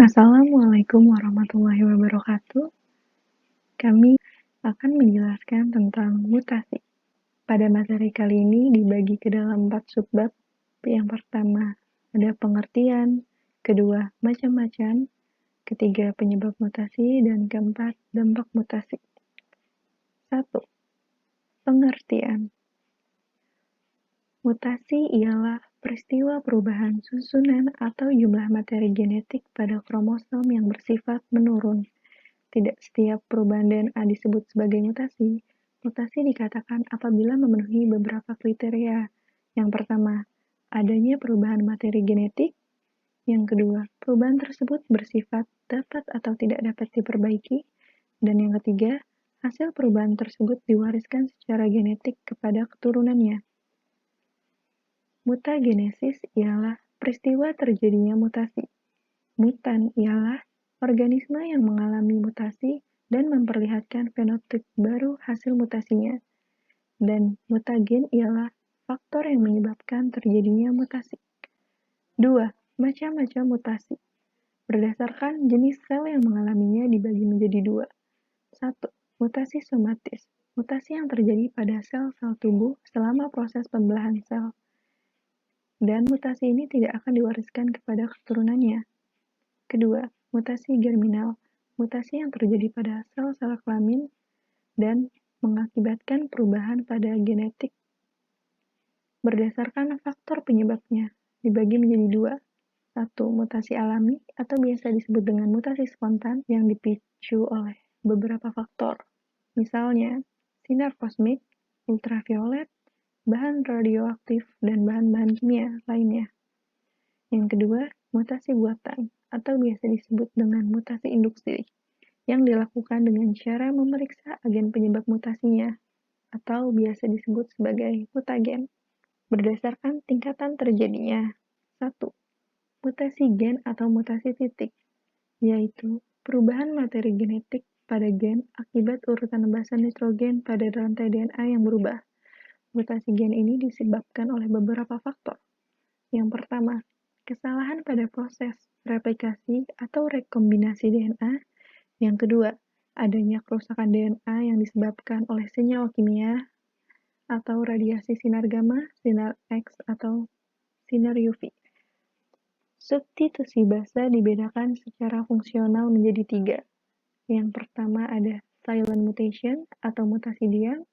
Assalamualaikum warahmatullahi wabarakatuh. Kami akan menjelaskan tentang mutasi. Pada materi kali ini dibagi ke dalam 4 subbab. Yang pertama, ada pengertian, kedua, macam-macam, ketiga, penyebab mutasi, dan keempat, dampak mutasi. 1. Pengertian. Mutasi ialah peristiwa perubahan susunan atau jumlah materi genetik pada kromosom yang bersifat menurun. Tidak setiap perubahan DNA disebut sebagai mutasi. Mutasi dikatakan apabila memenuhi beberapa kriteria. Yang pertama, adanya perubahan materi genetik. Yang kedua, perubahan tersebut bersifat dapat atau tidak dapat diperbaiki. Dan yang ketiga, hasil perubahan tersebut diwariskan secara genetik kepada keturunannya. Mutagenesis ialah peristiwa terjadinya mutasi. Mutan ialah organisme yang mengalami mutasi dan memperlihatkan fenotip baru hasil mutasinya. Dan mutagen ialah faktor yang menyebabkan terjadinya mutasi. 2. Macam-macam mutasi. Berdasarkan jenis sel yang mengalaminya dibagi menjadi 2. 1. Mutasi somatis. Mutasi yang terjadi pada sel-sel tubuh selama proses pembelahan sel. Dan mutasi ini tidak akan diwariskan kepada keturunannya. Kedua, mutasi germinal, mutasi yang terjadi pada sel-sel kelamin dan mengakibatkan perubahan pada genetik berdasarkan faktor penyebabnya, dibagi menjadi 2. 1. Mutasi alami atau biasa disebut dengan mutasi spontan yang dipicu oleh beberapa faktor. Misalnya, sinar kosmik, ultraviolet, bahan radioaktif, dan bahan-bahan kimia lainnya. Yang kedua, mutasi buatan atau biasa disebut dengan mutasi induksi yang dilakukan dengan cara memeriksa agen penyebab mutasinya atau biasa disebut sebagai mutagen berdasarkan tingkatan terjadinya. 1. Mutasi gen atau mutasi titik, yaitu perubahan materi genetik pada gen akibat urutan basa nitrogen pada rantai DNA yang berubah. Mutasi gen ini disebabkan oleh beberapa faktor. Yang pertama, kesalahan pada proses replikasi atau rekombinasi DNA. Yang kedua, adanya kerusakan DNA yang disebabkan oleh senyawa kimia atau radiasi sinar gamma, sinar X, atau sinar UV. Substitusi basa dibedakan secara fungsional menjadi 3. Yang pertama ada silent mutation atau mutasi diam.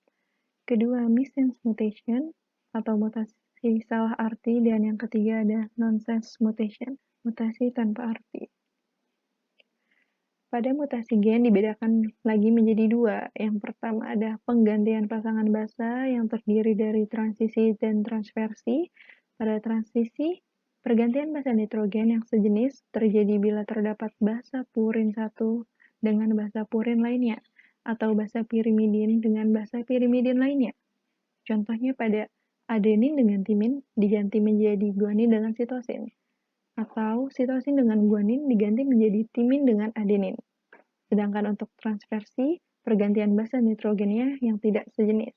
Kedua, missense mutation atau mutasi salah arti, dan yang ketiga ada nonsense mutation, mutasi tanpa arti. Pada mutasi gen dibedakan lagi menjadi 2. Yang pertama ada penggantian pasangan basa yang terdiri dari transisi dan transversi. Pada transisi, pergantian basa nitrogen yang sejenis terjadi bila terdapat basa purin satu dengan basa purin lainnya, atau basa pirimidin dengan basa pirimidin lainnya. Contohnya pada adenin dengan timin diganti menjadi guanin dengan sitosin, atau sitosin dengan guanin diganti menjadi timin dengan adenin. Sedangkan untuk transversi, pergantian basa nitrogennya yang tidak sejenis.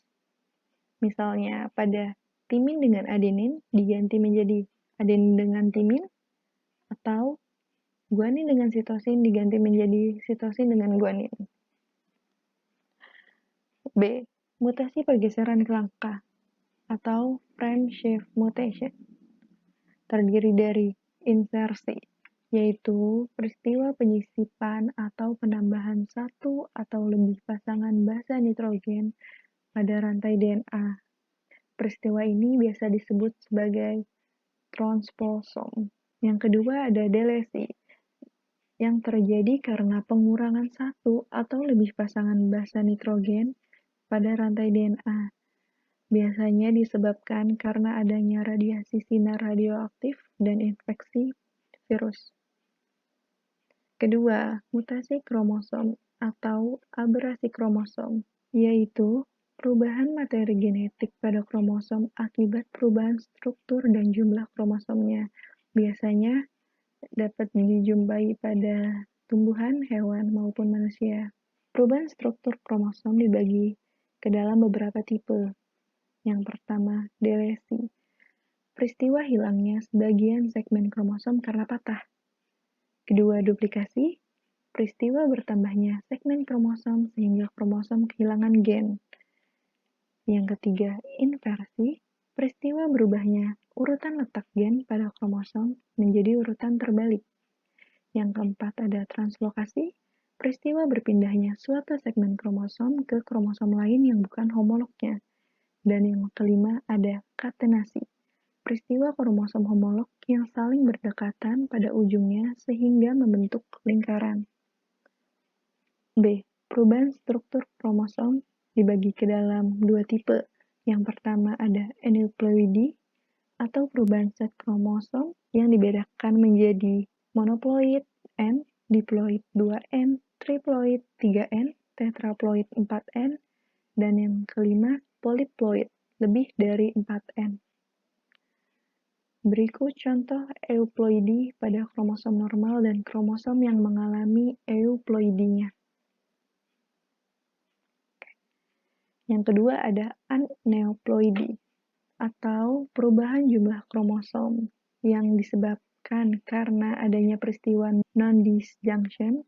Misalnya pada timin dengan adenin diganti menjadi adenin dengan timin, atau guanin dengan sitosin diganti menjadi sitosin dengan guanin. B. Mutasi pergeseran kerangka atau frame shift mutation. Terdiri dari insersi, yaitu peristiwa penyisipan atau penambahan satu atau lebih pasangan basa nitrogen pada rantai DNA. Peristiwa ini biasa disebut sebagai transposon. Yang kedua ada delesi, yang terjadi karena pengurangan satu atau lebih pasangan basa nitrogen pada rantai DNA. Biasanya disebabkan karena adanya radiasi sinar radioaktif dan infeksi virus. Kedua, mutasi kromosom atau aberasi kromosom, yaitu perubahan materi genetik pada kromosom akibat perubahan struktur dan jumlah kromosomnya. Biasanya dapat dijumpai pada tumbuhan, hewan, maupun manusia. Perubahan struktur kromosom dibagi ke dalam beberapa tipe. Yang pertama, delesi. Peristiwa hilangnya sebagian segmen kromosom karena patah. Kedua, duplikasi, peristiwa bertambahnya segmen kromosom sehingga kromosom kehilangan gen. Yang ketiga, inversi, peristiwa berubahnya urutan letak gen pada kromosom menjadi urutan terbalik. Yang keempat ada translokasi, peristiwa berpindahnya suatu segmen kromosom ke kromosom lain yang bukan homolognya. Dan yang kelima ada katenasi, peristiwa kromosom homolog yang saling berdekatan pada ujungnya sehingga membentuk lingkaran. B. Perubahan struktur kromosom dibagi ke dalam dua tipe. Yang pertama ada aneuploidy atau perubahan set kromosom yang dibedakan menjadi monoploid N, diploid 2N, triploid 3N, tetraploid 4N, dan yang kelima polyploid lebih dari 4N. Berikut contoh euploidy pada kromosom normal dan kromosom yang mengalami euploidinya. Yang kedua ada aneuploidy atau perubahan jumlah kromosom yang disebabkan karena adanya peristiwa non-disjunction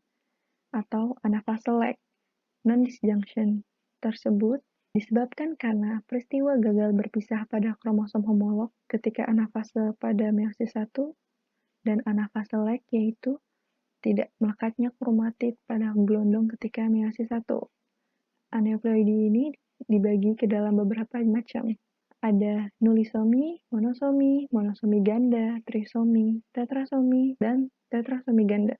atau anafase lag. Non-disjunction tersebut disebabkan karena peristiwa gagal berpisah pada kromosom homolog ketika anafase pada meiosis 1 dan anafase lag yaitu tidak melekatnya kromatid pada gelondong ketika meiosis 1. Aneuploidy ini dibagi ke dalam beberapa macam. Ada nulisomi, monosomi ganda, trisomi, tetrasomi, dan tetrasomi ganda.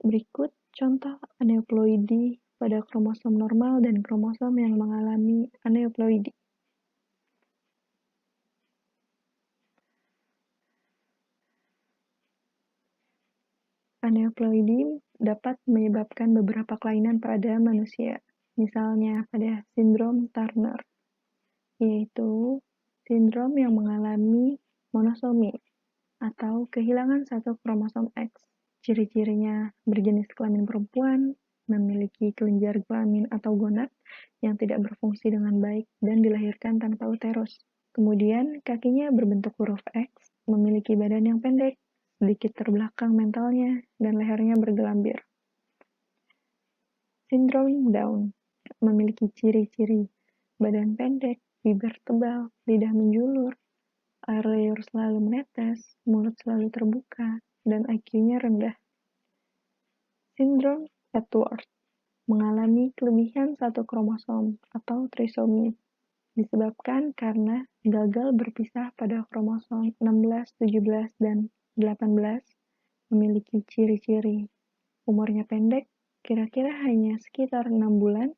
Berikut contoh aneuploidy pada kromosom normal dan kromosom yang mengalami aneuploidy. Aneuploidy dapat menyebabkan beberapa kelainan pada manusia, misalnya pada sindrom Turner, yaitu sindrom yang mengalami monosomi atau kehilangan satu kromosom X. Ciri-cirinya berjenis kelamin perempuan, memiliki kelenjar kelamin atau gonad yang tidak berfungsi dengan baik dan dilahirkan tanpa uterus. Kemudian kakinya berbentuk huruf X, memiliki badan yang pendek, sedikit terbelakang mentalnya, dan lehernya bergelambir. Sindrom Down memiliki ciri-ciri badan pendek, bibir tebal, lidah menjulur, air liur selalu menetes, mulut selalu terbuka, dan IQ-nya rendah. Sindrom Edwards mengalami kelebihan satu kromosom atau trisomi, disebabkan karena gagal berpisah pada kromosom 16, 17, dan 18, memiliki ciri-ciri umurnya pendek, kira-kira hanya sekitar 6 bulan,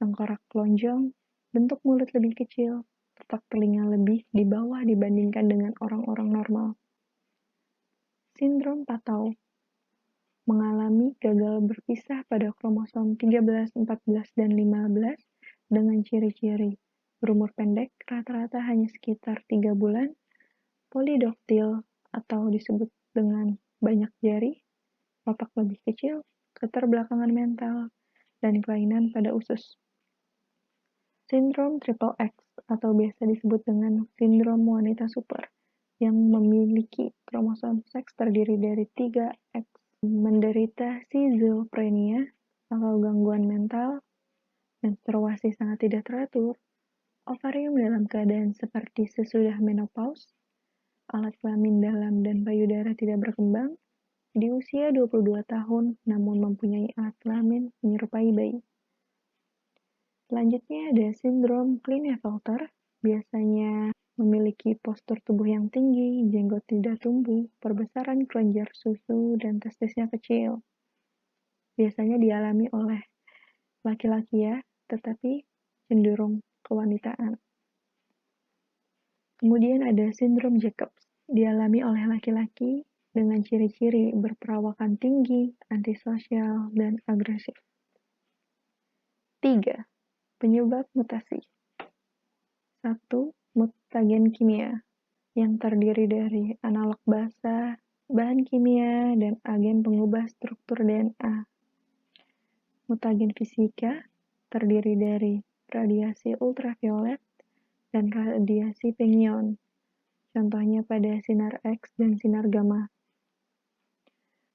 tengkorak lonjong, bentuk mulut lebih kecil, letak telinga lebih di bawah dibandingkan dengan orang-orang normal. Sindrom Patau mengalami gagal berpisah pada kromosom 13, 14, dan 15 dengan ciri-ciri berumur pendek, rata-rata hanya sekitar 3 bulan, polydactyl atau disebut dengan banyak jari, otak lebih kecil, keterbelakangan mental, dan kelainan pada usus. Sindrom triple X atau biasa disebut dengan sindrom wanita super yang memiliki kromosom seks terdiri dari 3X, menderita schizophrenia atau gangguan mental, menstruasi sangat tidak teratur, ovarium dalam keadaan seperti sesudah menopause, alat kelamin dalam dan payudara tidak berkembang, di usia 22 tahun namun mempunyai alat kelamin menyerupai bayi. Selanjutnya ada sindrom Klinefelter, biasanya memiliki postur tubuh yang tinggi, jenggot tidak tumbuh, perbesaran kelenjar susu, dan testisnya kecil. Biasanya dialami oleh laki-laki ya, tetapi cenderung kewanitaan. Kemudian ada sindrom Jacobs, dialami oleh laki-laki dengan ciri-ciri berperawakan tinggi, antisosial, dan agresif. 3. Penyebab mutasi. 1. Mutagen kimia, yang terdiri dari analog basa, bahan kimia, dan agen pengubah struktur DNA. Mutagen fisika, terdiri dari radiasi ultraviolet dan radiasi pengion, contohnya pada sinar X dan sinar gamma.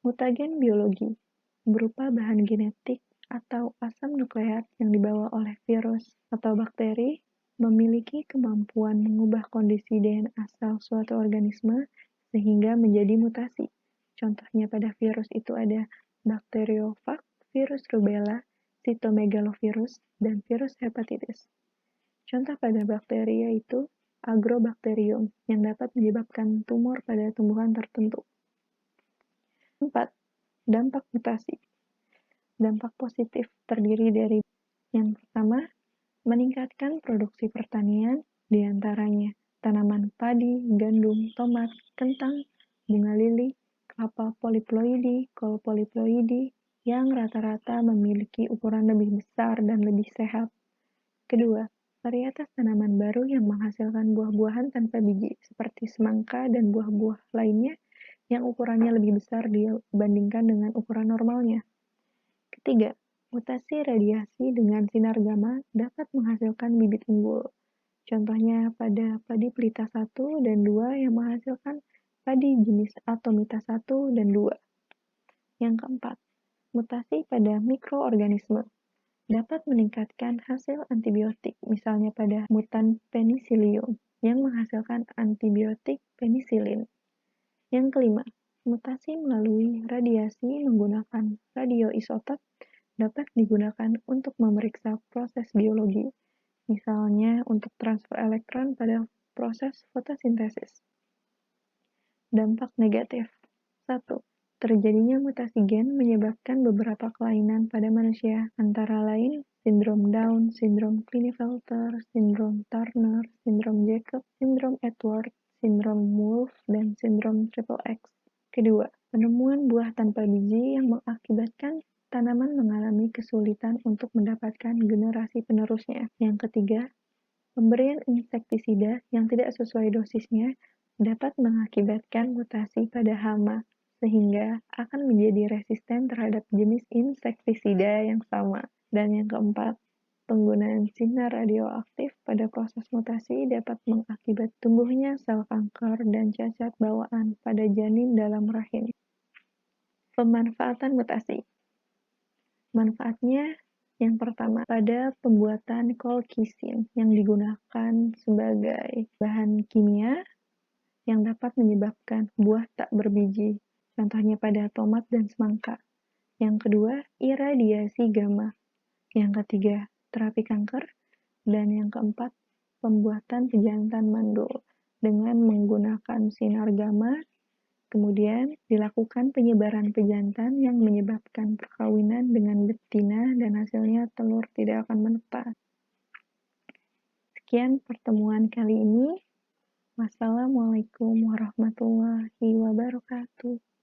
Mutagen biologi berupa bahan genetik atau asam nukleat yang dibawa oleh virus atau bakteri memiliki kemampuan mengubah kondisi DNA sel suatu organisme sehingga menjadi mutasi. Contohnya pada virus itu ada bakteriofag, virus rubella, sitomegalovirus, dan virus hepatitis. Contoh pada bakteri yaitu Agrobacterium yang dapat menyebabkan tumor pada tumbuhan tertentu. 4. Dampak mutasi. Dampak positif terdiri dari yang pertama, meningkatkan produksi pertanian, diantaranya tanaman padi, gandum, tomat, kentang, bunga lili, kelapa poliploidi, kol poliploidi, yang rata-rata memiliki ukuran lebih besar dan lebih sehat. Kedua, varietas tanaman baru yang menghasilkan buah-buahan tanpa biji, seperti semangka dan buah-buah lainnya yang ukurannya lebih besar dibandingkan dengan ukuran normalnya. Ketiga, mutasi radiasi dengan sinar gamma dapat menghasilkan bibit unggul. Contohnya pada padi pelita 1 dan 2 yang menghasilkan padi jenis Atomita 1 dan 2. Yang keempat, mutasi pada mikroorganisme dapat meningkatkan hasil antibiotik, misalnya pada mutan penicillium yang menghasilkan antibiotik penisilin. Yang kelima, mutasi melalui radiasi menggunakan radioisotop dapat digunakan untuk memeriksa proses biologi, misalnya untuk transfer elektron pada proses fotosintesis. Dampak negatif. 1. Terjadinya mutasi gen menyebabkan beberapa kelainan pada manusia, antara lain sindrom Down, sindrom Klinefelter, sindrom Turner, sindrom Jacob, sindrom Edwards, sindrom Wolff, dan sindrom Triple X. Kedua, penemuan buah tanpa biji yang mengakibatkan tanaman mengalami kesulitan untuk mendapatkan generasi penerusnya. Yang ketiga, pemberian insektisida yang tidak sesuai dosisnya dapat mengakibatkan mutasi pada hama, sehingga akan menjadi resisten terhadap jenis insektisida yang sama. Dan yang keempat, penggunaan sinar radioaktif pada proses mutasi dapat mengakibat tumbuhnya sel kanker dan cacat bawaan pada janin dalam rahim. Pemanfaatan mutasi. Manfaatnya yang pertama, pada pembuatan colchicine yang digunakan sebagai bahan kimia yang dapat menyebabkan buah tak berbiji, contohnya pada tomat dan semangka. Yang kedua, iradiasi gamma. Yang ketiga, terapi kanker. Dan yang keempat, pembuatan pejantan mandul dengan menggunakan sinar gamma. Kemudian dilakukan penyebaran pejantan yang menyebabkan perkawinan dengan betina dan hasilnya telur tidak akan menetas. Sekian pertemuan kali ini. Wassalamualaikum warahmatullahi wabarakatuh.